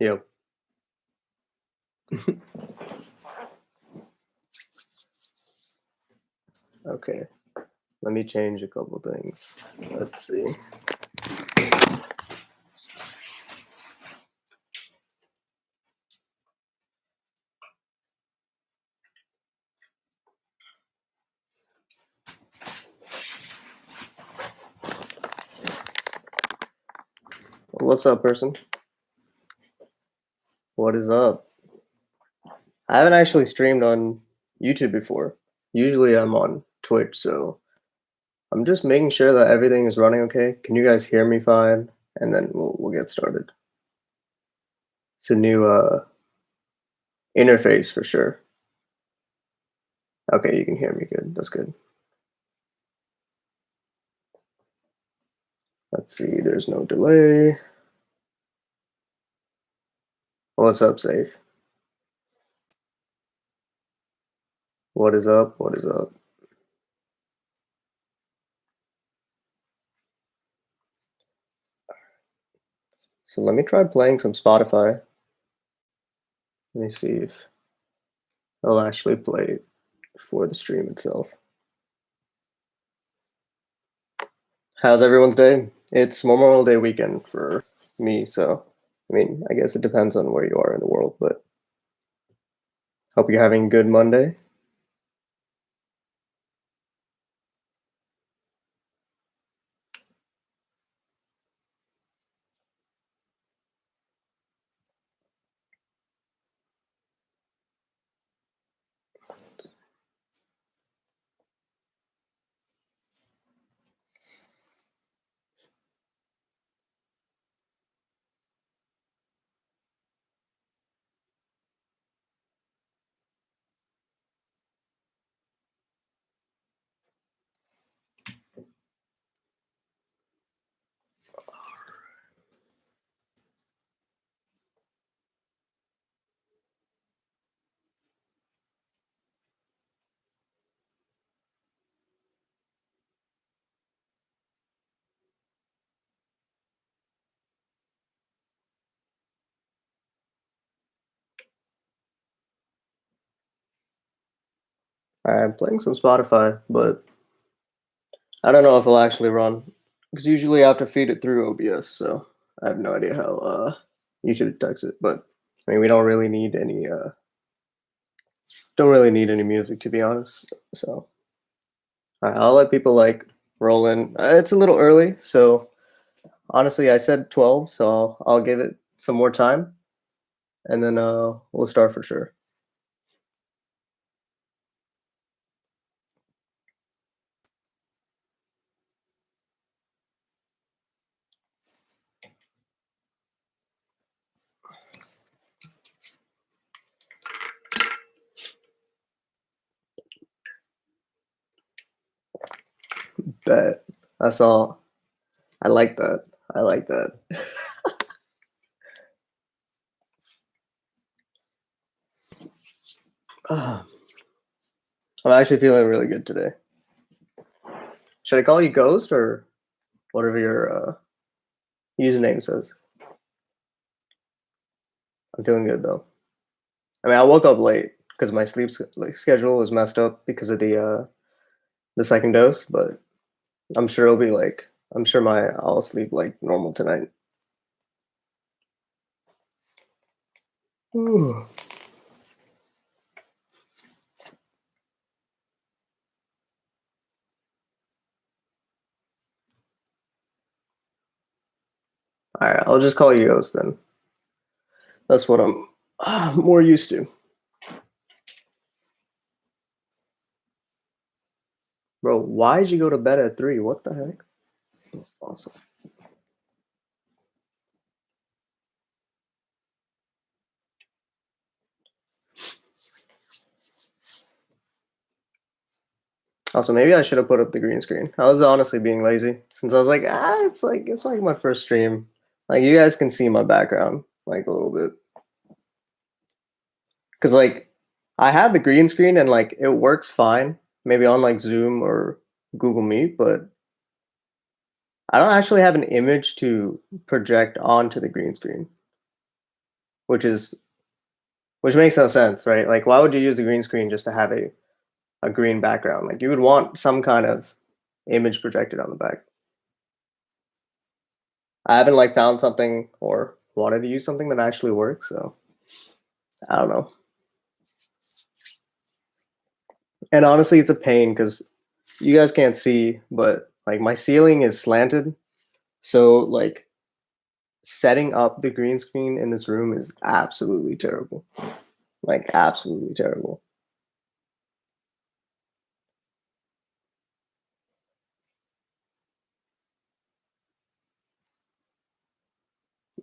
Yep. Okay. Let me change a couple things. Let's see. What's up, person? What is up? I haven't actually streamed on YouTube before. Usually I'm on Twitch, so I'm just making sure that everything is running okay. Can you guys hear me fine? And then we'll get started. It's a new interface for sure. Okay, you can hear me good. That's good. Let's see, there's no delay. What's up, Safe? What is up? What is up? So let me try playing some Spotify. Let me see if I'll actually play it for the stream itself. How's everyone's day? It's Memorial Day weekend for me, so I mean, I guess it depends on where you are in the world, but hope you're having a good Monday. I'm playing some Spotify, but I don't know if it'll actually run because usually I have to feed it through OBS, so I have no idea how YouTube detects it. But I mean, we don't really need any music to be honest. So I'll let people like roll in. It's a little early, so honestly, I said 12, so I'll give it some more time, and then we'll start for sure. Bet. That's all. I like that. I like that. I'm actually feeling really good today. Should I call you Ghost or whatever your username says? I'm feeling good though. I mean, I woke up late because my sleep schedule was messed up because of the second dose, but I'm sure I'll sleep like normal tonight. Ooh. All right, I'll just call you Ghost then. That's what I'm more used to. Bro, why'd you go to bed at 3? What the heck? Awesome. Also, maybe I should have put up the green screen. I was honestly being lazy since I was like, it's like my first stream. Like you guys can see my background like a little bit. Cause like I have the green screen and like it works fine, maybe on like Zoom or Google Meet, but I don't actually have an image to project onto the green screen. which makes no sense, right? Like, why would you use the green screen just to have a green background? Like, you would want some kind of image projected on the back. I haven't like found something or wanted to use something that actually works, so I don't know. And honestly, it's a pain because you guys can't see, but like my ceiling is slanted, so like setting up the green screen in this room is absolutely terrible. Like absolutely terrible.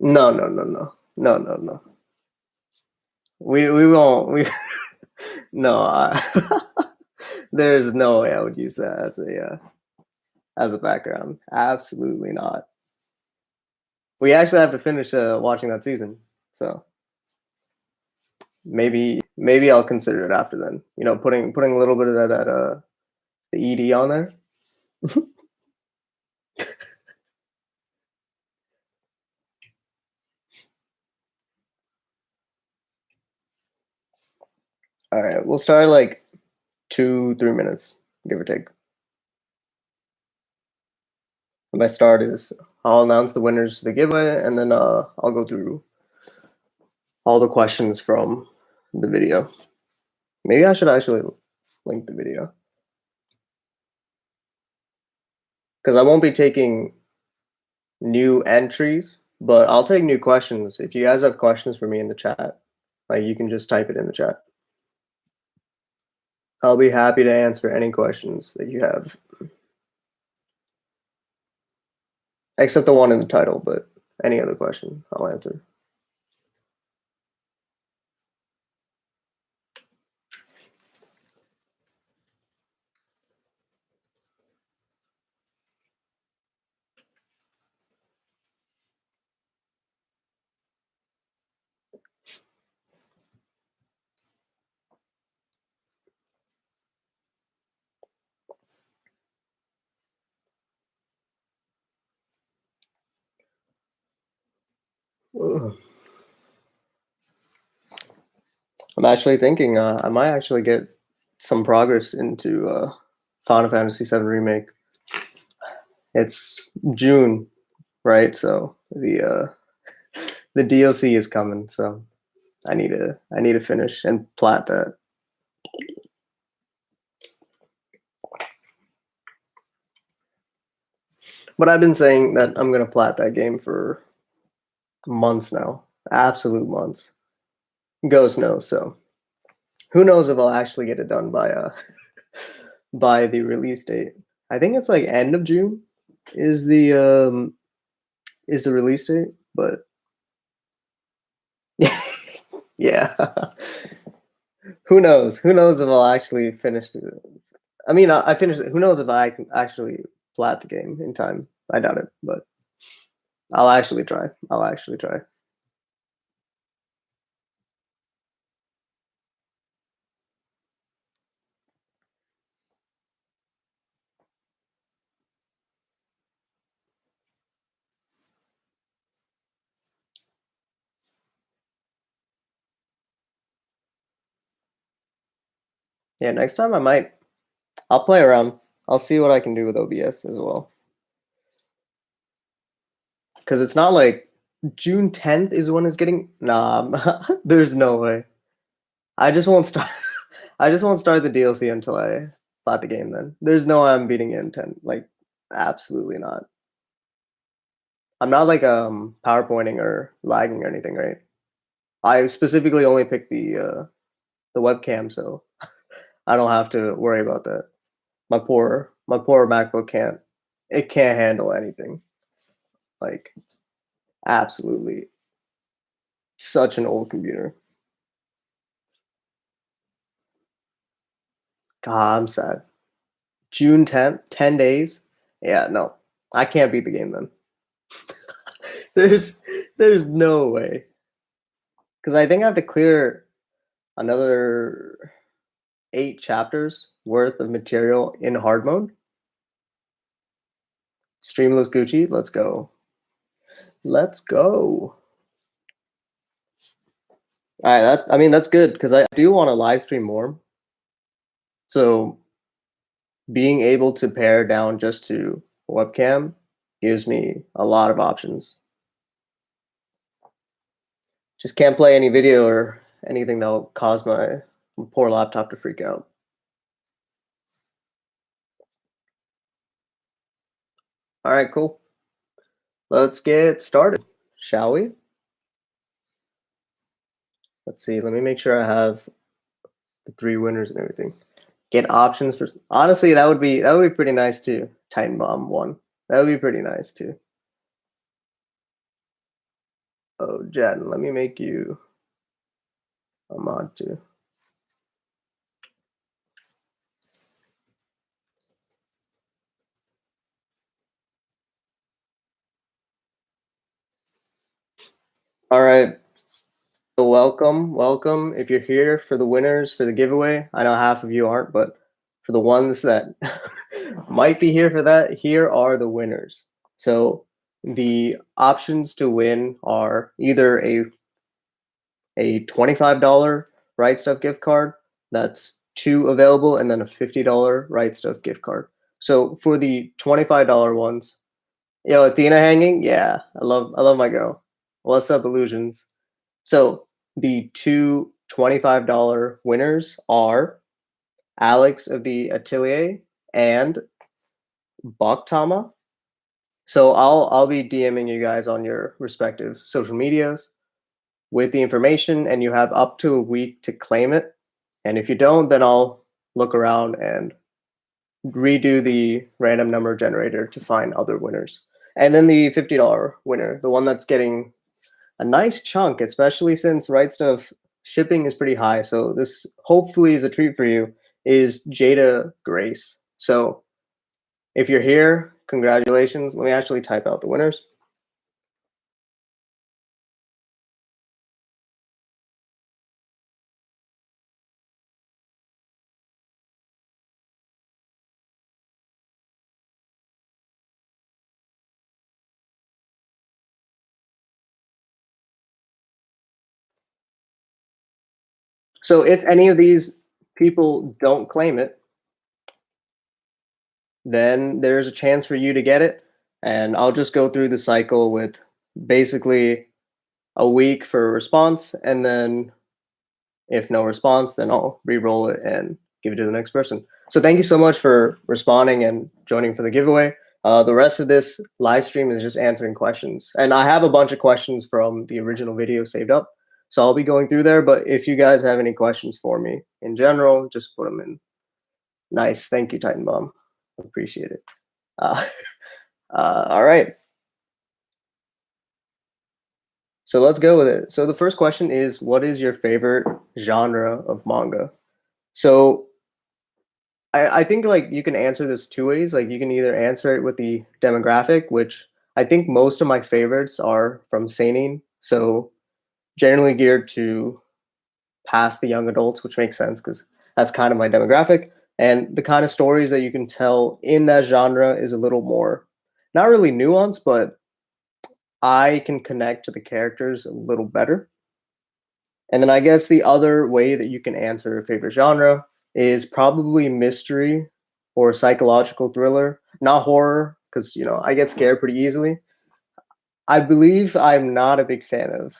No, no, no, no, no, no, no. We won't. We no. There's no way I would use that as a background. Absolutely not. We actually have to finish watching that season, so maybe I'll consider it after then. You know, putting a little bit of that the ED on there. All right, we'll start like 2-3 minutes, give or take. My start is I'll announce the winners of the giveaway, and then I'll go through all the questions from the video. Maybe I should actually link the video because I won't be taking new entries, but I'll take new questions. If you guys have questions for me in the chat, like you can just type it in the chat. I'll be happy to answer any questions that you have, except the one in the title, but any other question I'll answer. Ugh. I'm actually thinking I might actually get some progress into Final Fantasy VII Remake. It's June, right? So the DLC is coming, so I need to finish and plat that. But I've been saying that I'm gonna plat that game for months now, absolute months. Ghost knows, so who knows if I'll actually get it done by by the release date. I think it's like end of June is the release date, but yeah. Who knows? Who knows if I'll actually finish the I mean, I finished it. Who knows if I can actually plat the game in time? I doubt it, but I'll actually try. I'll actually try. Yeah, next time I'll play around. I'll see what I can do with OBS as well. Because it's not like June 10th is when it's getting. Nah, there's no way. I just won't start. I just won't start the DLC until I bought the game. Then there's no way I'm beating it in 10. Like, absolutely not. I'm not like PowerPointing or lagging or anything, right? I specifically only picked the webcam, so I don't have to worry about that. My poor MacBook can't handle anything. Like, absolutely such an old computer. God, I'm sad. June 10th, 10 days. Yeah, no. I can't beat the game then. there's there's no way. Cuz I think I have to clear another 8 chapters worth of material in hard mode. Streamless Gucci, let's go. Let's go. All right, I mean that's good because I do want to live stream more. So being able to pare down just to webcam gives me a lot of options. Just can't play any video or anything that'll cause my poor laptop to freak out. All right, cool. Let's get started, shall we? Let's see. Let me make sure I have the 3 winners and everything. Get options for honestly, that would be pretty nice too. Titan Bomb 1. That would be pretty nice too. Oh, Jen, let me make you a mod too. All right. So welcome. If you're here for the winners for the giveaway, I know half of you aren't, but for the ones that might be here for that, here are the winners. So the options to win are either a $25 Right Stuff gift card, that's 2 available, and then a $50 Right Stuff gift card. So for the $25 ones, yo, Athena hanging, yeah, I love my girl. What's up, illusions? So the two $25 winners are Alex of the Atelier and Baktama. So I'll be DMing you guys on your respective social medias with the information, and you have up to a week to claim it. And if you don't, then I'll look around and redo the random number generator to find other winners. And then the $50 winner, the one that's getting a nice chunk, especially since Right Stuff shipping is pretty high. So this hopefully is a treat for you, is Jada Grace. So if you're here, congratulations. Let me actually type out the winners. So if any of these people don't claim it, then there's a chance for you to get it. And I'll just go through the cycle with basically a week for a response. And then if no response, then I'll re-roll it and give it to the next person. So thank you so much for responding and joining for the giveaway. The rest of this live stream is just answering questions. And I have a bunch of questions from the original video saved up. So I'll be going through there. But if you guys have any questions for me in general, just put them in. Nice. Thank you, Titan Bomb. Appreciate it. Uh, all right. So let's go with it. So the first question is, what is your favorite genre of manga? So I think like you can answer this 2 ways. Like you can either answer it with the demographic, which I think most of my favorites are from seinen, so generally geared to past the young adults, which makes sense because that's kind of my demographic. And the kind of stories that you can tell in that genre is a little more, not really nuanced, but I can connect to the characters a little better. And then I guess the other way that you can answer a favorite genre is probably mystery or psychological thriller, not horror, because I get scared pretty easily. I believe I'm not a big fan of.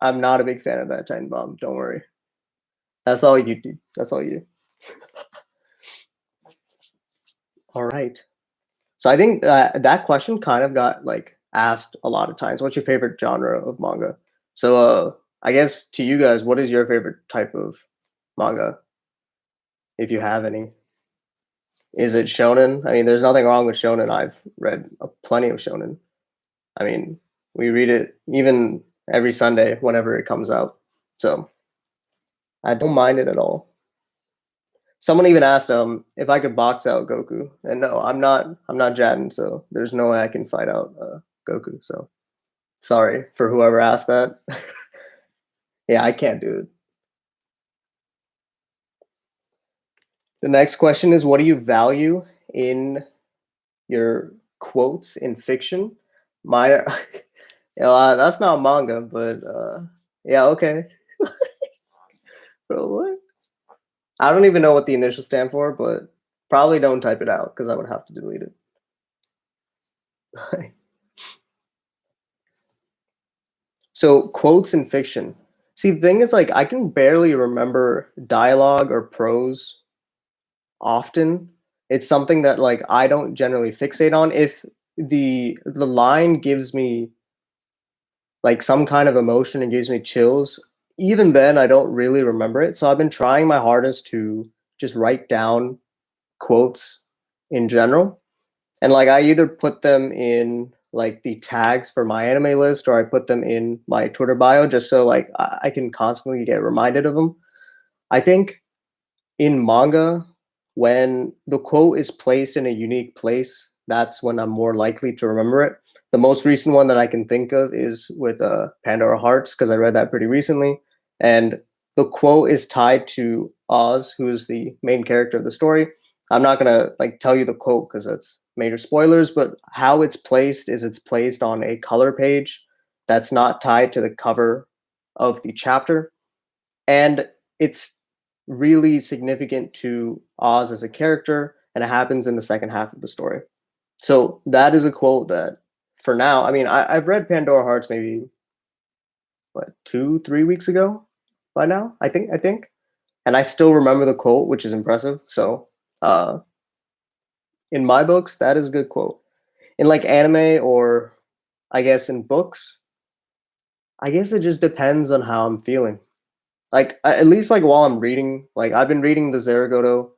I'm not a big fan of that Titan Bomb. Don't worry. That's all you do. That's all you do. All right. So I think that question kind of got like asked a lot of times. What's your favorite genre of manga? So I guess to you guys, what is your favorite type of manga, if you have any? Is it shonen? I mean, there's nothing wrong with shonen. I've read plenty of shonen. I mean, we read it even every Sunday whenever it comes out. So I don't mind it at all. Someone even asked if I could box out Goku, and no, I'm not. I'm not Jaden, so there's no way I can fight out Goku. So sorry for whoever asked that. Yeah, I can't do it. The next question is, what do you value in your quotes in fiction? My, that's not manga, but yeah, okay. Bro, what? I don't even know what the initials stand for, but probably don't type it out because I would have to delete it. So quotes in fiction. See, the thing is, like, I can barely remember dialogue or prose often. It's something that like I don't generally fixate on. If the line gives me like some kind of emotion and gives me chills, even then I don't really remember it. So I've been trying my hardest to just write down quotes in general. And like I either put them in like the tags for my anime list or I put them in my Twitter bio just so like I can constantly get reminded of them. I think in manga, when the quote is placed in a unique place, that's when I'm more likely to remember it. The most recent one that I can think of is with Pandora Hearts because I read that pretty recently, and the quote is tied to Oz, who is the main character of the story. I'm not gonna like tell you the quote because that's major spoilers, but how it's placed is it's placed on a color page that's not tied to the cover of the chapter, and it's really significant to Oz as a character, and it happens in the second half of the story. So that is a quote that, for now, I mean, I've read Pandora Hearts maybe what 2, 3 weeks ago by now. I think, and I still remember the quote, which is impressive. So uh, in my books, that is a good quote. In like anime or I guess in books, I guess it just depends on how I'm feeling. Like at least like while I'm reading, like I've been reading the Zaragoto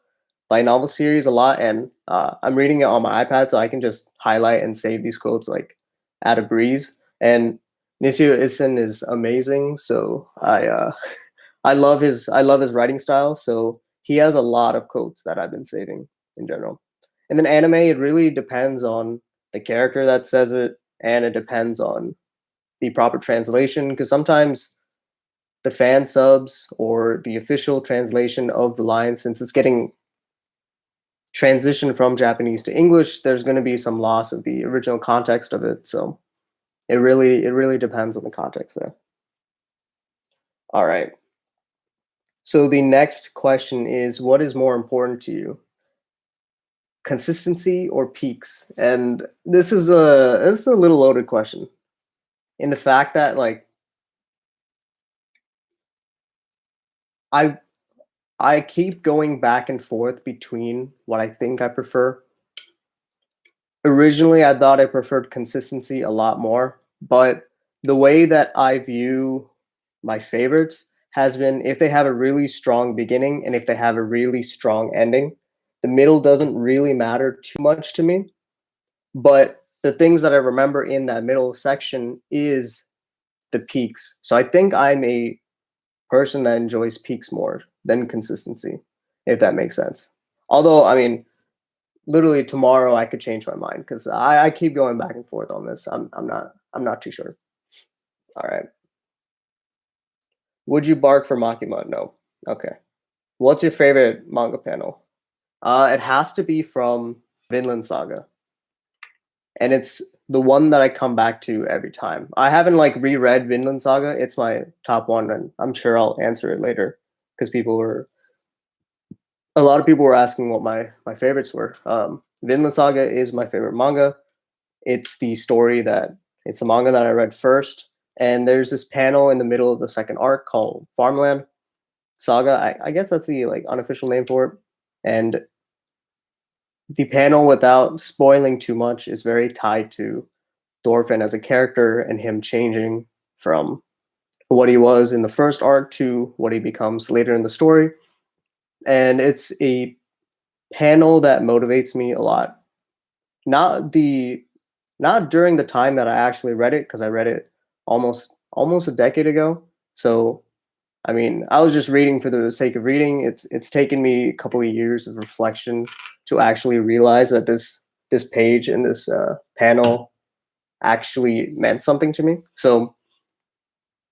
light novel series a lot, and I'm reading it on my iPad, so I can just highlight and save these quotes like at a breeze. And Nishio Isen is amazing, so I love his writing style. So he has a lot of quotes that I've been saving in general. And then anime, it really depends on the character that says it, and it depends on the proper translation because sometimes the fan subs or the official translation of the line, since it's getting transitioned from Japanese to English, there's going to be some loss of the original context of it. So it really depends on the context there. All right. So the next question is, what is more important to you, consistency or peaks? And this is a little loaded question. In the fact that like I I keep going back and forth between what I think I prefer. Originally, I thought I preferred consistency a lot more, but the way that I view my favorites has been if they have a really strong beginning and if they have a really strong ending. The middle doesn't really matter too much to me, but the things that I remember in that middle section is the peaks. So I think I'm a person that enjoys peaks more than consistency, if that makes sense. Although, I mean, literally tomorrow I could change my mind because I keep going back and forth on this. I'm not too sure. All right. Would you bark for Makima? No. Okay. What's your favorite manga panel? It has to be from Vinland Saga, and it's the one that I come back to every time. I haven't like reread Vinland Saga. It's my top one, and I'm sure I'll answer it later because a lot of people were asking what my favorites were. Vinland Saga is my favorite manga. It's the manga that I read first, and there's this panel in the middle of the second arc called Farmland Saga. I guess that's the like unofficial name for it. And the panel, without spoiling too much, is very tied to Thorfinn as a character and him changing from what he was in the first arc to what he becomes later in the story. And it's a panel that motivates me a lot. Not the not during the time that I actually read it, because I read it almost a decade ago. So I mean, I was just reading for the sake of reading. It's taken me a couple of years of reflection to actually realize that this page and this panel actually meant something to me. So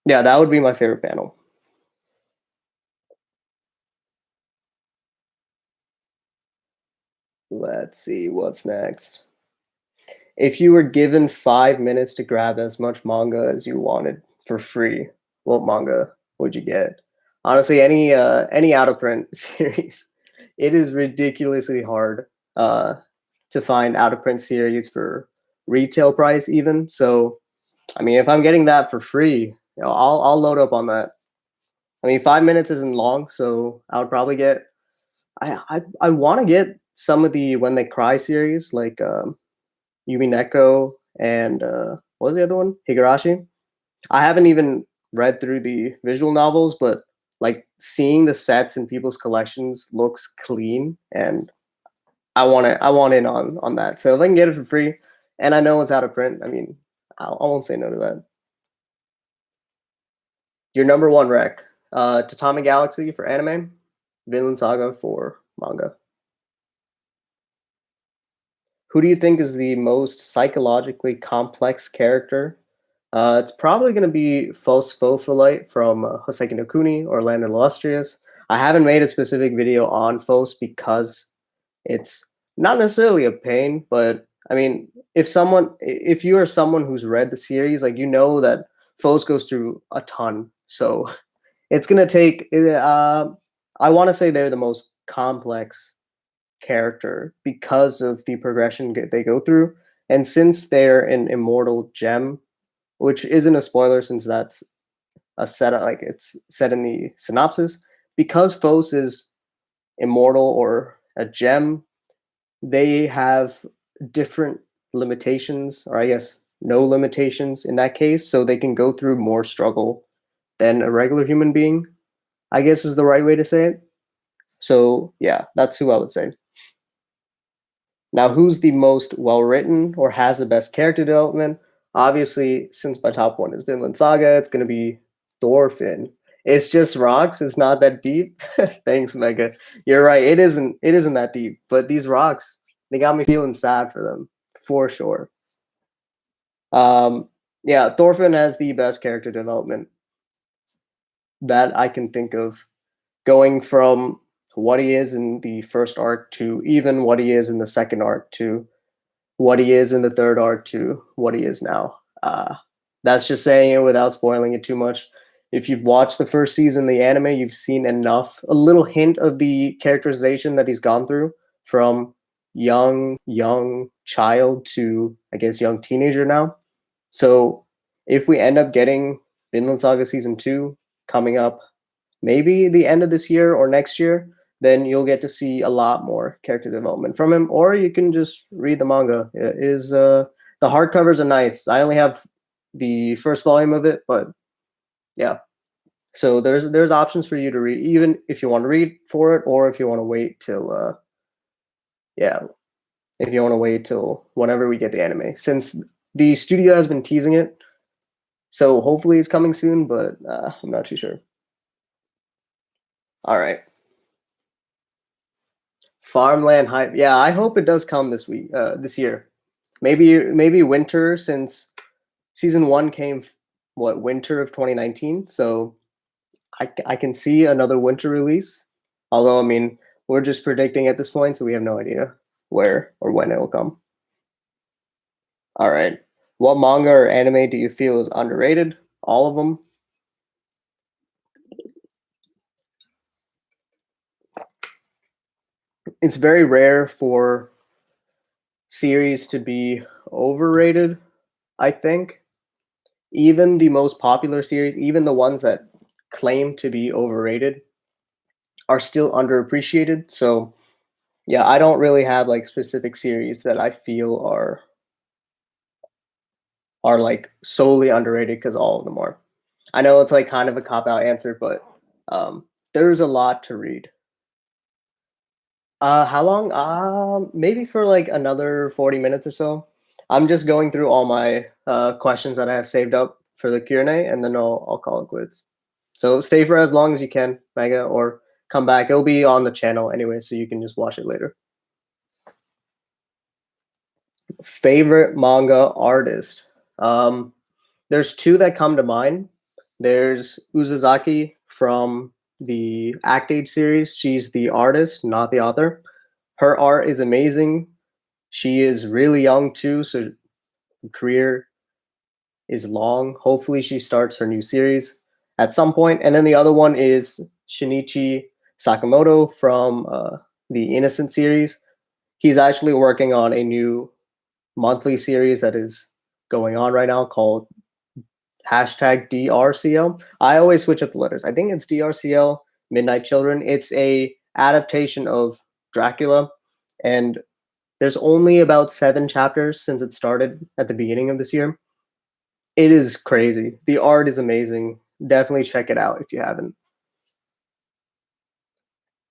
yeah, that would be my favorite panel. Let's see what's next. If you were given 5 minutes to grab as much manga as you wanted for free, what manga would you get? Honestly, any out of print series, it is ridiculously hard uh, to find out of print series for retail price even. So I mean, if I'm getting that for free, I'll load up on that. I mean, 5 minutes isn't long, so I would probably get. I want to get some of the When They Cry series, like Yumi Neko and what was the other one? Higurashi. I haven't even read through the visual novels, but like seeing the sets in people's collections looks clean, and I want in on that. So if I can get it for free, and I know it's out of print, I mean, I won't say no to that. Your number one rec, Tatami Galaxy for anime, Vinland Saga for manga. Who do you think is the most psychologically complex character? It's probably going to be Phosphophyllite from Hoseki no Kuni or Land of the Illustrious. I haven't made a specific video on Phos because it's not necessarily a pain, but I mean, if you are someone who's read the series, like you know that Phos goes through a ton, so it's gonna take. I want to say they're the most complex character because of the progression they go through, and since they're an immortal gem, which isn't a spoiler since that's a setup, like it's said in the synopsis, because Phos is immortal or a gem, they have different limitations, or I guess no limitations in that case, so they can go through more struggle than a regular human being, I guess is the right way to say it. So yeah, that's who I would say. Now, who's the most well written or has the best character development? Obviously, since my top one is Vinland Saga, it's going to be Thorfinn. It's just rocks. It's not that deep. Thanks, Mega. You're right. It isn't. It isn't that deep. But these rocks, they got me feeling sad for them for sure. Um, yeah, Thorfinn has the best character development that I can think of, going from what he is in the first arc to even what he is in the second arc to what he is in the third arc to what he is now. That's just saying it without spoiling it too much. If you've watched the first season of the anime, you've seen enough, a little hint of the characterization that he's gone through from young child to, I guess, young teenager now. So if we end up getting Vinland Saga season 2 coming up maybe the end of this year or next year, then you'll get to see a lot more character development from him. Or you can just read the manga. It is the hardcovers are nice. I only have the first volume of it, but yeah. So there's options for you to read, even if you want to read for it, or if you want to wait till yeah, if you want to wait till whenever we get the anime. Since the studio has been teasing it, so hopefully it's coming soon, but I'm not too sure. All right. Farmland hype. Yeah, I hope it does come this week, this year. Maybe winter, since season one came what, winter of 2019. So I can see another winter release. Although I mean we're just predicting at this point, so we have no idea where or when it will come. All right. What manga or anime do you feel is underrated? All of them. It's very rare for series to be overrated, I think. Even the most popular series, even the ones that claim to be overrated, are still underappreciated. So yeah, I don't really have like specific series that I feel are like solely underrated because all of them are. I know it's like kind of a cop out answer, but there's a lot to read. How long? Maybe for like another 40 minutes or so. I'm just going through all my questions that I have saved up for the Q&A, and then I'll call it quits. So stay for as long as you can, Mega, or come back. It'll be on the channel anyway, so you can just watch it later. Favorite manga artist? There's two that come to mind. There's Uzazaki from the Act Age series. She's the artist, not the author. Her art is amazing. She is really young too, so the career is long. Hopefully, she starts her new series. at some point. And then the other one is Shinichi Sakamoto from the Innocent series. He's actually working on a new monthly series that is going on right now called hashtag DRCL. I always switch up the letters. I think it's DRCL Midnight Children. It's a adaptation of Dracula, and there's only about 7 chapters since it started at the beginning of this year. It is crazy. The art is amazing. Definitely check it out if you haven't.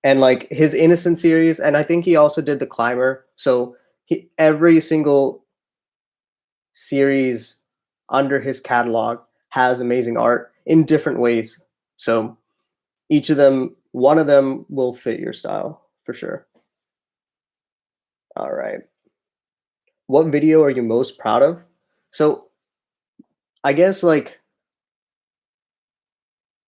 And like his Innocent series, and I think he also did the Climber. So every single series under his catalog has amazing art in different ways. So each of them, one of them will fit your style for sure. All right. What video are you most proud of? So I guess like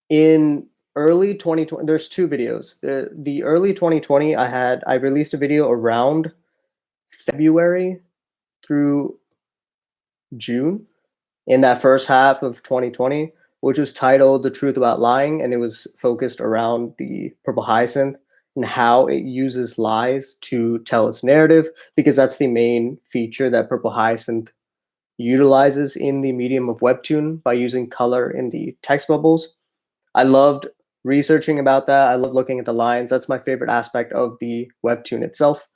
in early 2020, there's 2 videos. The early 2020, I released a video around February through June in that first half of 2020, which was titled The Truth About Lying, and it was focused around the purple hyacinth and how it uses lies to tell its narrative, because that's the main feature that purple hyacinth utilizes in the medium of webtoon by using color in the text bubbles. I loved researching about that. I love looking at the lines. That's my favorite aspect of the webtoon itself.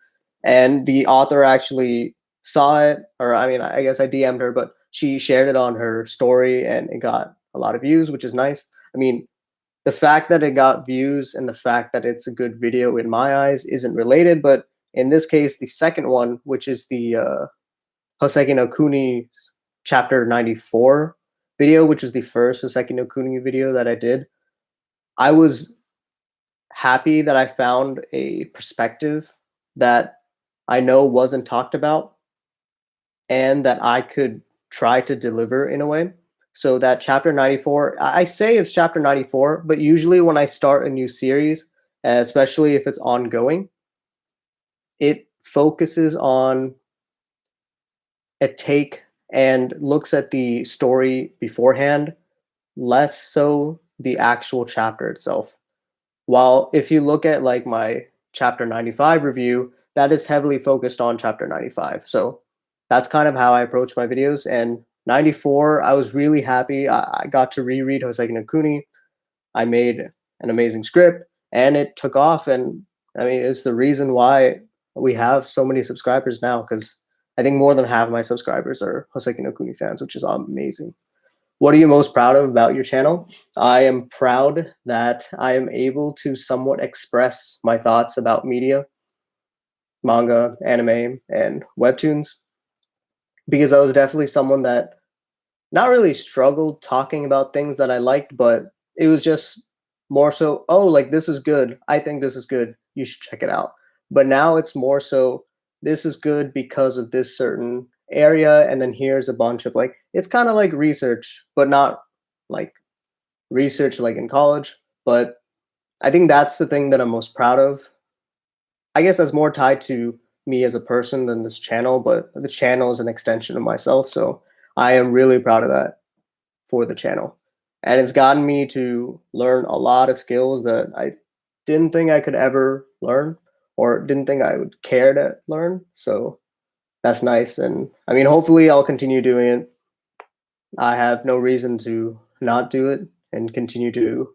And the author actually saw it, or I mean, I guess I DM'd her, but she shared it on her story and it got a lot of views, which is nice. I mean, the fact that it got views and the fact that it's a good video in my eyes isn't related, but in this case, the second one, which is the Hoseki no Kuni chapter 94 video, which is the first Hoseki no Kuni video that I did, I was happy that I found a perspective that I know wasn't talked about and that I could try to deliver in a way. So that chapter 94, I say it's chapter 94, but usually when I start a new series, especially if it's ongoing, it focuses on a take and looks at the story beforehand, less so the actual chapter itself. While if you look at like my chapter 95 review, that is heavily focused on chapter 95. So that's kind of how I approach my videos. And 94, I was really happy. I got to reread Hoseki no Kuni. I made an amazing script and it took off. And I mean, it's the reason why we have so many subscribers now, because I think more than half of my subscribers are Hoseki no Kuni fans, which is amazing. What are you most proud of about your channel? I am proud that I am able to somewhat express my thoughts about media, manga, anime, and webtoons, because I was definitely someone that not really struggled talking about things that I liked, but it was just more so, oh, like this is good. I think this is good. You should check it out. But now it's more so, this is good because of this certain area. And then here's a bunch of like, it's kind of like research, but not like research like in college. But I think that's the thing that I'm most proud of. I guess that's more tied to me as a person than this channel, but the channel is an extension of myself. So I am really proud of that for the channel. And it's gotten me to learn a lot of skills that I didn't think I could ever learn or didn't think I would care to learn. So that's nice. And I mean, hopefully I'll continue doing it. I have no reason to not do it and continue to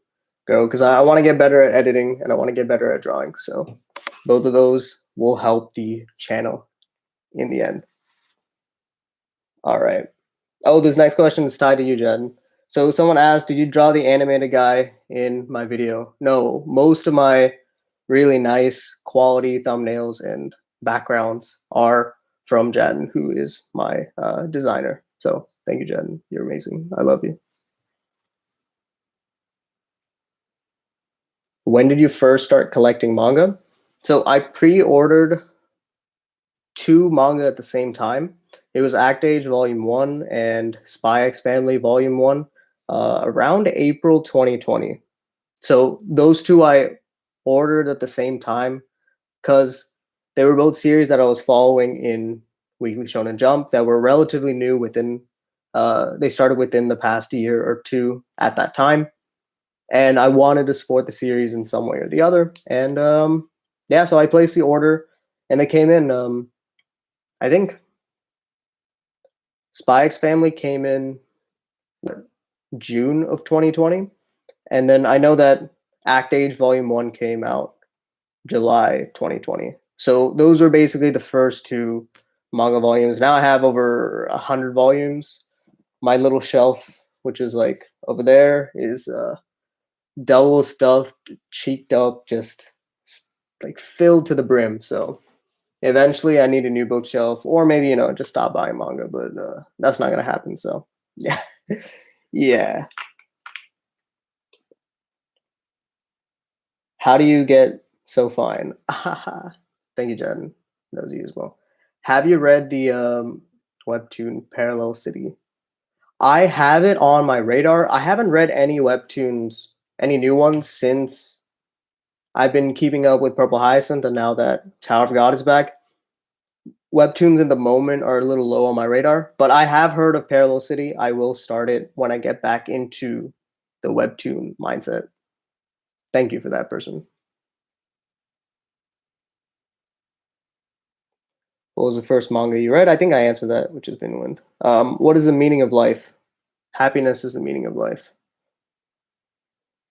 go, because I want to get better at editing and I want to get better at drawing. So both of those will help the channel in the end. All right. Oh, this next question is tied to you, Jen. So someone asked, did you draw the animated guy in my video? No, most of my really nice quality thumbnails and backgrounds are from Jen, who is my designer. So thank you, Jen. You're amazing. I love you. When did you first start collecting manga? So I pre-ordered 2 manga at the same time. It was Act Age Volume 1 and Spy X Family Volume 1 around April 2020. So those 2 I ordered at the same time because they were both series that I was following in Weekly Shonen Jump that were relatively new within, they started within the past year or 2 at that time. and I wanted to support the series in some way or the other. And yeah, so I placed the order, and they came in. I think Spy X Family came in June of 2020, and then I know that Act Age Volume One came out July 2020. So those were basically the first two manga volumes. Now I have over 100 volumes. My little shelf, which is like over there, is double stuffed, cheeked up, just like filled to the brim. So eventually, I need a new bookshelf, or maybe just stop buying manga. But that's not gonna happen. So yeah, yeah. How do you get so fine? Thank you, Jen. That was you as well. Have you read the webtoon Parallel City? I have it on my radar. I haven't read any webtoons, any new ones since I've been keeping up with Purple Hyacinth, and now that Tower of God is back, webtoons in the moment are a little low on my radar. But I have heard of Parallel City. I will start it when I get back into the webtoon mindset. Thank you for that, person. What was the first manga you read? I think I answered that, which is Vinland. What is the meaning of life? Happiness is the meaning of life.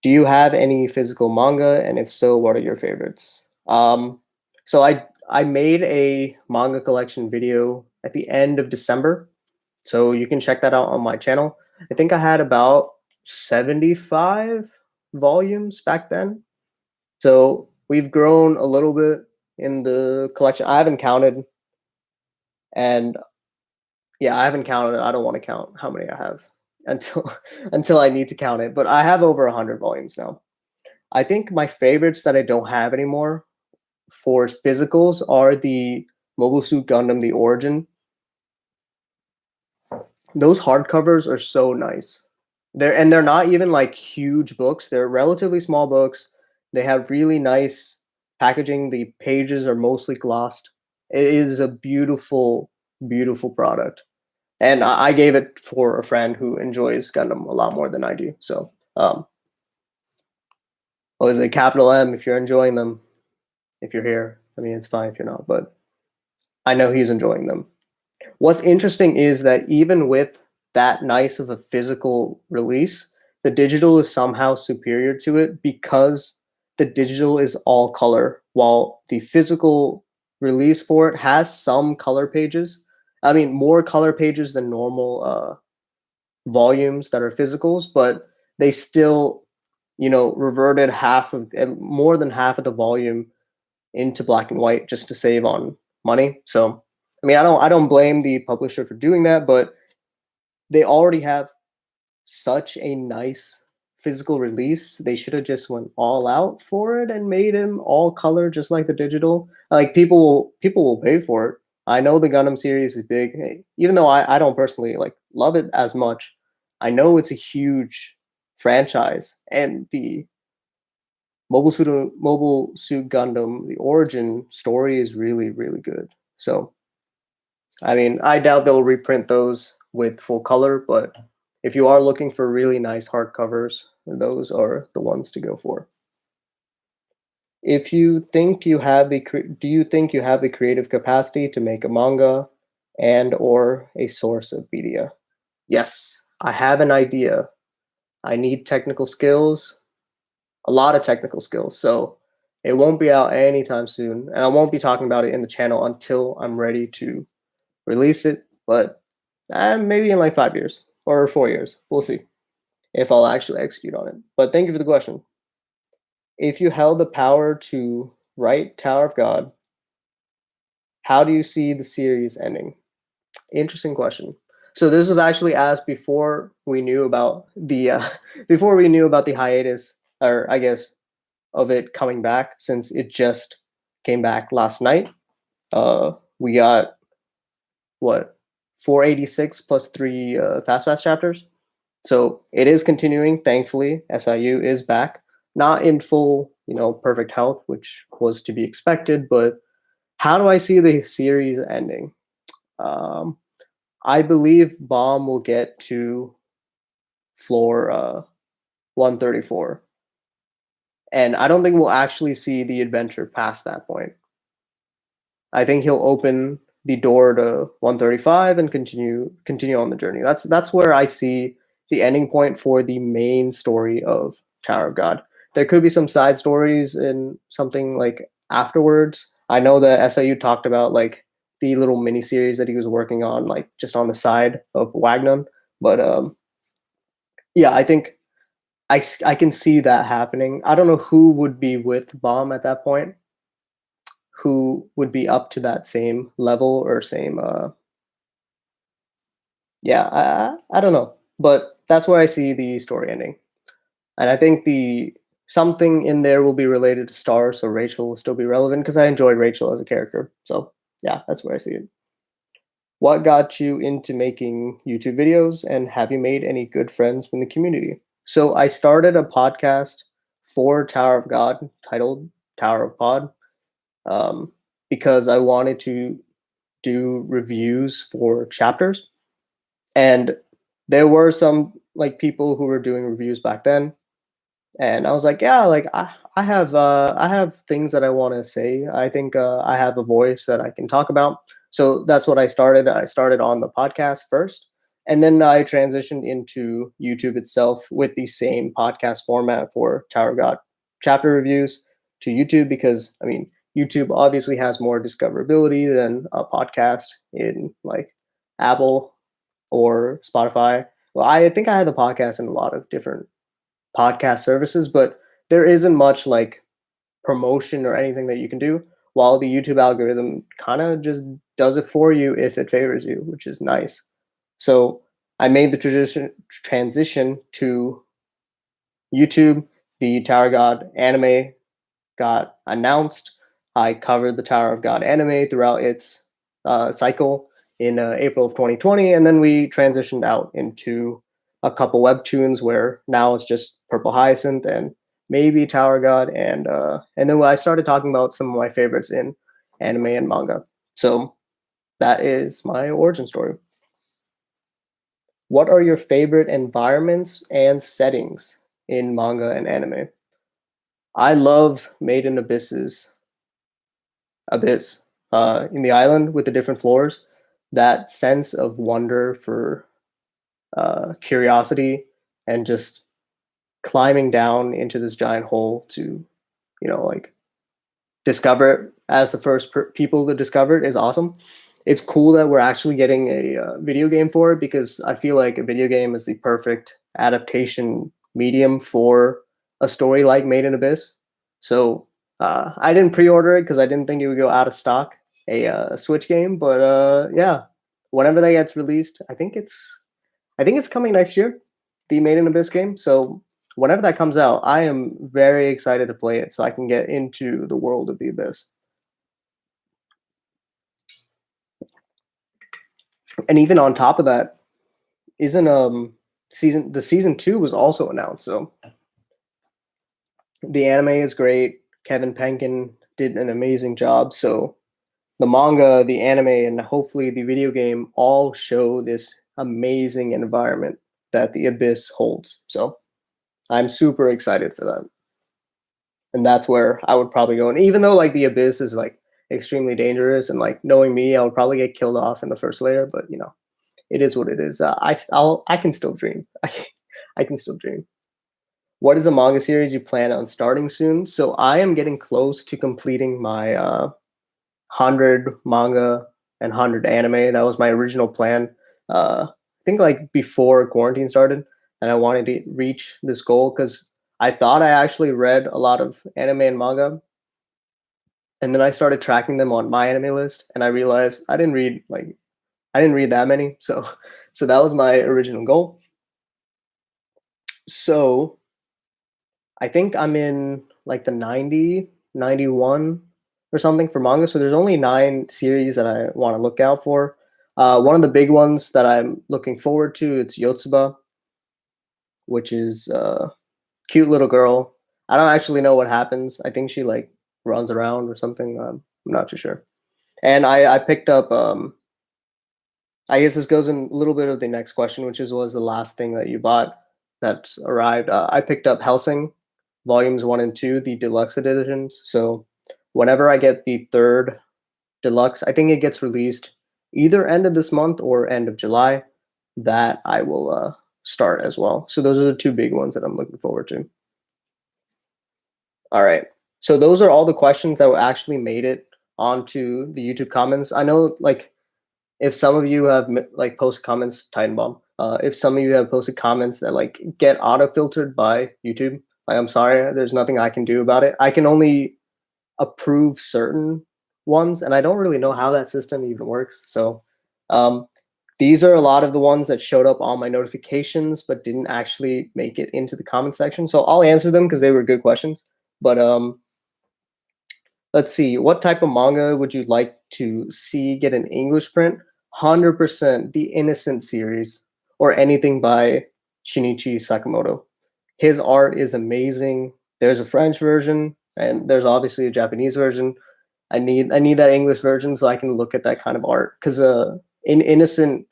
Do you have any physical manga, and if so, what are your favorites? So I made a manga collection video at the end of December, so you can check that out on my channel. I think I had about 75 volumes back then. So we've grown a little bit in the collection. I haven't counted, and yeah, I haven't counted it. I don't want to count how many I have until until I need to count it. But I have over 100 volumes now. I think my favorites that I don't have anymore for physicals are the Mobile Suit Gundam: The Origin. Those hardcovers are so nice. They're not even like huge books. They're relatively small books. They have really nice packaging. The pages are mostly glossed. It is a beautiful, beautiful product. And I gave it for a friend who enjoys Gundam a lot more than I do. So, what is it? Capital M if you're enjoying them. If you're here, I mean, it's fine if you're not, but I know he's enjoying them. What's interesting is that even with that nice of a physical release, the digital is somehow superior to it because the digital is all color, while the physical release for it has some color pages. I mean, more color pages than normal volumes that are physicals, but they still, reverted half of more than half of the volume into black and white just to save on money. So, I mean, I don't blame the publisher for doing that, but they already have such a nice physical release. They should have just went all out for it and made him all color just like the digital. Like people will pay for it. I know the Gundam series is big, even though I don't personally like love it as much. I know it's a huge franchise, and the Mobile Suit Gundam, the origin story is really, really good. So, I mean, I doubt they'll reprint those with full color, but if you are looking for really nice hardcovers, those are the ones to go for. If you think you have the, do you think you have the creative capacity to make a manga and or a source of media? Yes, I have an idea. I need technical skills, a lot of technical skills. So it won't be out anytime soon, and I won't be talking about it in the channel until I'm ready to release it. But maybe in like 5 years or 4 years, we'll see if I'll actually execute on it. But thank you for the question. If you held the power to write Tower of God, how do you see the series ending? Interesting question. So this was actually asked before we knew about the before we knew about the hiatus, or I guess of it coming back, since it just came back last night. We got what 486 plus three fast chapters. So it is continuing. Thankfully, SIU is back, not in full, perfect health, which was to be expected. But how do I see the series ending? Um, I believe Bomb will get to floor 134. and I don't think we'll actually see the adventure past that point. I think he'll open the door to 135 and continue on the journey. That's where I see the ending point for the main story of Tower of God. There could be some side stories and something like afterwards. I know that SIU talked about like the little mini series that he was working on, like just on the side of Wagnon. But yeah, I think I can see that happening. I don't know who would be with Bomb at that point, who would be up to that same level or same yeah, I don't know, but that's where I see the story ending. And I think the something in there will be related to Star, so Rachel will still be relevant because I enjoyed Rachel as a character. So yeah, that's where I see it. What got you into making YouTube videos, and have you made any good friends from the community? So I started a podcast for Tower of God titled Tower of Pod, um, because I wanted to do reviews for chapters, and there were some like people who were doing reviews back then, and I was like, yeah, like I have things that I want to say. I think I have a voice that I can talk about. So that's what I started on the podcast first, and then I transitioned into YouTube itself with the same podcast format for Tower of God chapter reviews to YouTube, because I mean YouTube obviously has more discoverability than a podcast in like Apple or Spotify. Well, I think I had the podcast in a lot of different podcast services, but there isn't much like promotion or anything that you can do. While the YouTube algorithm kind of just does it for you if it favors you, which is nice. So I made the transition to YouTube. The Tower God anime got announced. I covered the Tower of God anime throughout its cycle in April of 2020, and then we transitioned out into a couple webtoons where now it's just Purple Hyacinth and maybe Tower God, and then I started talking about some of my favorites in anime and manga. So that is my origin story. What are your favorite environments and settings in manga and anime? I love Made in Abyss in the island with the different floors. That sense of wonder for curiosity and just climbing down into this giant hole to, like discover it as the first people to discover it is awesome. It's cool that we're actually getting a video game for it, because I feel like a video game is the perfect adaptation medium for a story like Made in Abyss. So I didn't pre-order it because I didn't think it would go out of stock, a Switch game. But yeah, whenever that gets released, I think it's coming next year, the Made in Abyss game. So whenever that comes out, I am very excited to play it so I can get into the world of the Abyss. And even on top of that, isn't season 2 was also announced. So the anime is great. Kevin Penkin did an amazing job. So the manga, the anime, and hopefully the video game all show this amazing environment that the Abyss holds. So I'm super excited for that. And that's where I would probably go. And even though like the Abyss is like extremely dangerous, and like knowing me, I would probably get killed off in the first layer, but it is what it is. I can still dream. I can still dream. What is a manga series you plan on starting soon? So I am getting close to completing my 100 manga and 100 anime. That was my original plan. I think like before quarantine started, and I wanted to reach this goal because I thought I actually read a lot of anime and manga, and then I started tracking them on my anime list, and I realized I didn't read that many. So so that was my original goal. So I think I'm in like the 90, 91 or something for manga. So there's only 9 series that I want to look out for. One of the big ones that I'm looking forward to, it's Yotsuba, which is a cute little girl. I don't actually know what happens. I think she like runs around or something. I'm not too sure. And I picked up. I guess this goes in a little bit of the next question, which is was the last thing that you bought that's arrived. I picked up Helsing. volumes 1 and 2, the deluxe editions. So whenever I get the third deluxe, I think it gets released either end of this month or end of July. That I will start as well. So those are the two big ones that I'm looking forward to. All right. So those are all the questions that actually made it onto the YouTube comments. I know, like, if some of you have like posted comments, Titan Bomb. If some of you have posted comments that like get auto filtered by YouTube, like, I'm sorry, there's nothing I can do about it. I can only approve certain ones, and I don't really know how that system even works. So um, these are a lot of the ones that showed up on my notifications but didn't actually make it into the comment section. So I'll answer them because they were good questions. But let's see, what type of manga would you like to see get an English print? 100% the Innocent series or anything by Shinichi Sakamoto. His art is amazing. There's a French version and there's obviously a Japanese version. I need that English version so I can look at that kind of art because in Innocent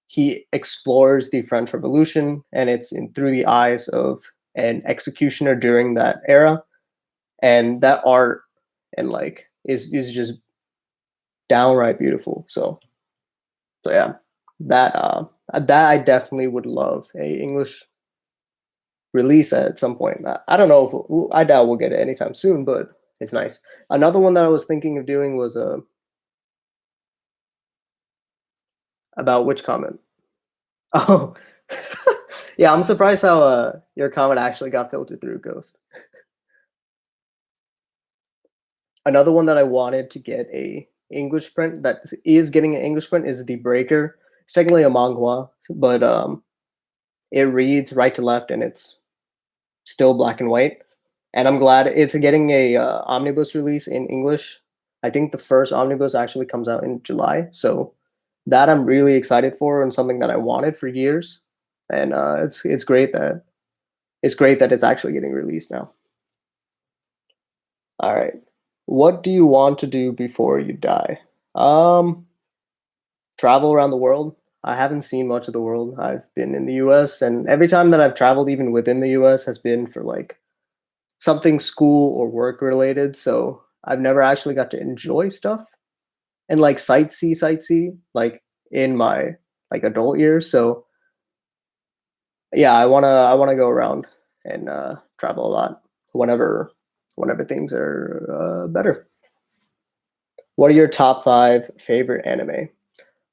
he explores the French Revolution and it's through the eyes of an executioner during that era, and that art and like is just downright beautiful. So yeah, that I definitely would love a English release at some point. I don't know if I doubt we'll get it anytime soon, but it's nice. Another one that I was thinking of doing was about which comment? Oh, yeah, I'm surprised how your comment actually got filtered through Ghost. Another one that I wanted to get a English print that is getting an English print is The Breaker. It's technically a manga, but it reads right to left and it's still black and white. And I'm glad it's getting a omnibus release in English. I think the first omnibus actually comes out in July, so that I'm really excited for and something that I wanted for years. And it's great that it's actually getting released now. All right, what do you want to do before you die? Um, Travel around the world. I haven't seen much of the world. I've been in the U.S. and every time that I've traveled, even within the U.S., has been for like something school or work related. So I've never actually got to enjoy stuff and like sightsee like in my like adult years. So yeah, I wanna go around and travel a lot whenever things are better. What are your top 5 favorite anime?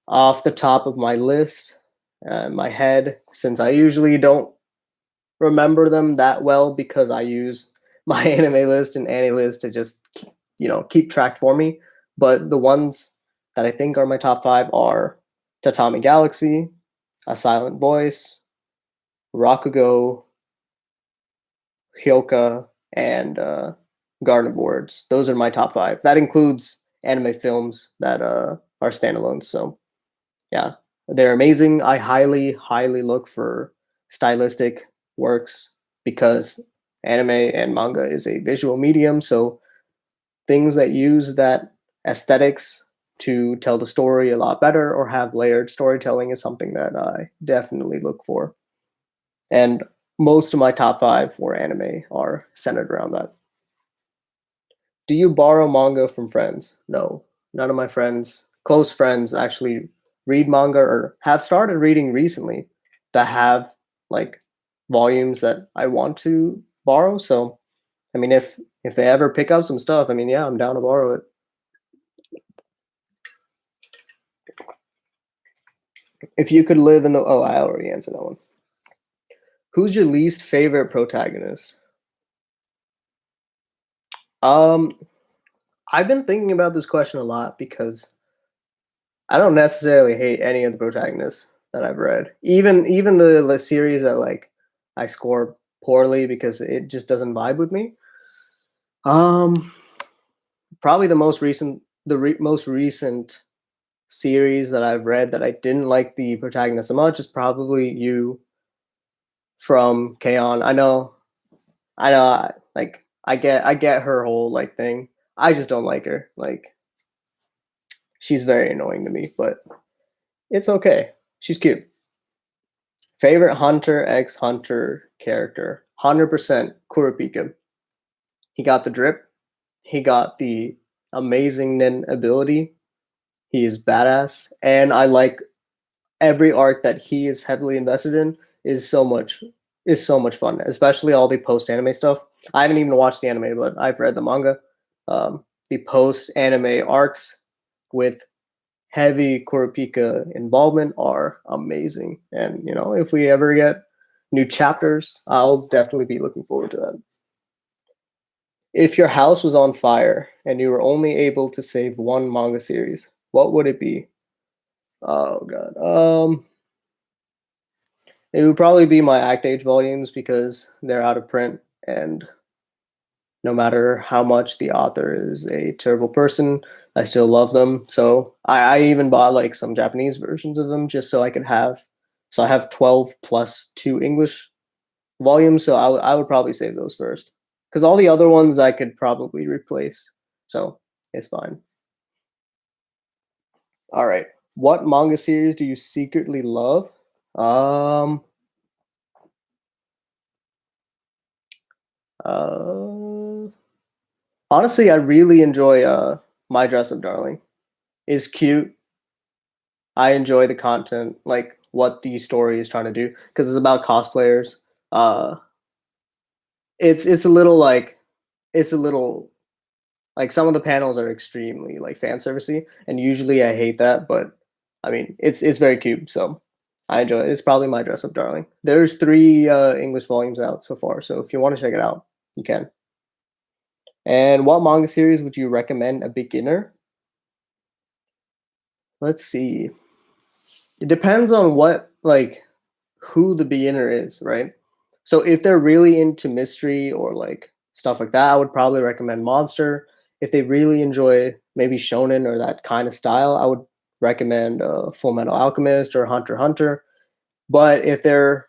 Off the top of my list, my head, since I usually don't remember them that well because I use my anime list and AniList to just keep track for me. But the ones that I think are my top 5 are Tatami Galaxy, A Silent Voice, Rakugo, Hyoka, and Garden of Words. Those are my top 5. That includes anime films that are standalones. So yeah, they're amazing. I highly look for stylistic works because anime and manga is a visual medium. So things that use that aesthetics to tell the story a lot better or have layered storytelling is something that I definitely look for. And most of my top 5 for anime are centered around that. Do you borrow manga from friends? No, none of my friends, close friends, actually read manga or have started reading recently that have like volumes that I want to borrow. So, I mean, if they ever pick up some stuff, I mean, yeah, I'm down to borrow it. If you could live in the I already answered that one. Who's your least favorite protagonist? Um, I've been thinking about this question a lot because I don't necessarily hate any of the protagonists that I've read. Even the series that like I score poorly because it just doesn't vibe with me. Um, Probably most recent series that I've read that I didn't like the protagonist so much is probably You from K-On! I know, like I get her whole like thing. I just don't like her. Like she's very annoying to me, but it's okay. She's cute. Favorite Hunter x Hunter character? 100% Kurapika. He got the drip. He got the amazing nin ability. He is badass, and I like every arc that he is heavily invested in is so much is so much fun, especially all the post anime stuff. I haven't even watched the anime, but I've read the manga. The post anime arcs with heavy Kurapika involvement are amazing, and if we ever get new chapters, I'll definitely be looking forward to that. If your house was on fire and you were only able to save one manga series, what would it be? Oh god. It would probably be my Act Age volumes because they're out of print, and no matter how much the author is a terrible person, I still love them. So I even bought like some Japanese versions of them just so I could have. So I have 12 plus two English volumes. So I would probably save those first because all the other ones I could probably replace. So it's fine. All right. What manga series do you secretly love? Um, uh, Honestly, I really enjoy My Dress Up Darling. It's cute. I enjoy the content, like what the story is trying to do, because it's about cosplayers. Uh, it's a little like it's a little like some of the panels are extremely like fan servicey, and usually I hate that, but I mean it's very cute, so I enjoy it. It's probably My Dress Up Darling. There's three English volumes out so far, so if you want to check it out, you can. And what manga series would you recommend a beginner? Let's see. It depends on who the beginner is, right? So if they're really into mystery or like stuff like that, I would probably recommend Monster. If they really enjoy maybe shonen or that kind of style, I would recommend Full Metal Alchemist or Hunter x Hunter. But if they're,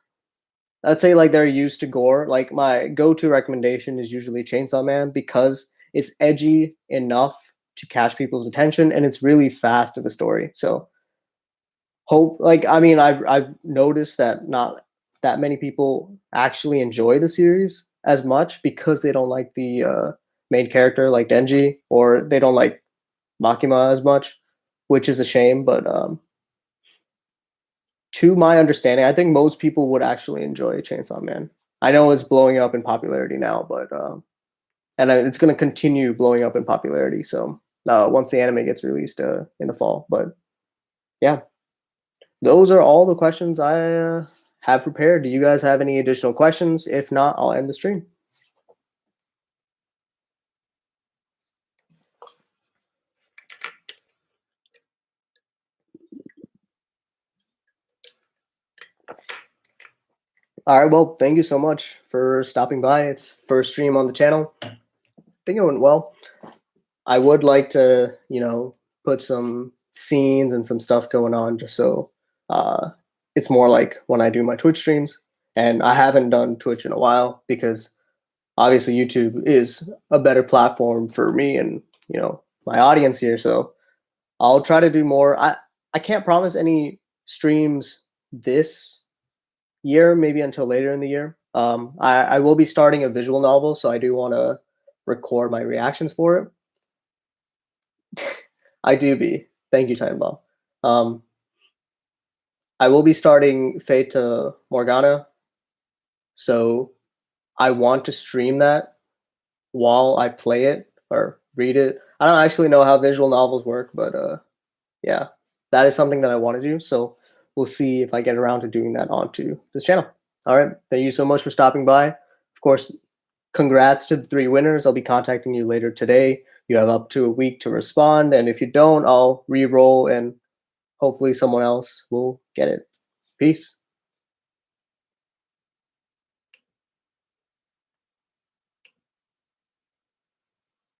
let's say, like they're used to gore, like my go-to recommendation is usually Chainsaw Man because it's edgy enough to catch people's attention and it's really fast in the story. So hope like I mean I've noticed that not that many people actually enjoy the series as much because they don't like the main character like Denji, or they don't like Makima as much, which is a shame. But to my understanding, I think most people would actually enjoy Chainsaw Man. I know it's blowing up in popularity now, but it's going to continue blowing up in popularity. So once the anime gets released in the fall, but yeah. Those are all the questions I have prepared. Do you guys have any additional questions? If not, I'll end the stream. All right. Well, thank you so much for stopping by. It's first stream on the channel. I think it went well. I would like to, put some scenes and some stuff going on just so uh, it's more like when I do my Twitch streams. And I haven't done Twitch in a while because obviously YouTube is a better platform for me and, my audience here. So I'll try to do more. I can't promise any streams this year, maybe until later in the year. I will be starting a visual novel, so I do want to record my reactions for it. I do be. Thank you, Time Bomb. I will be starting Fata Morgana, so I want to stream that while I play it or read it. I don't actually know how visual novels work, but yeah, that is something that I want to do. So we'll see if I get around to doing that onto this channel. All right. Thank you so much for stopping by. Of course, congrats to the three winners. I'll be contacting you later today. You have up to a week to respond. And if you don't, I'll re-roll and hopefully someone else will get it. Peace.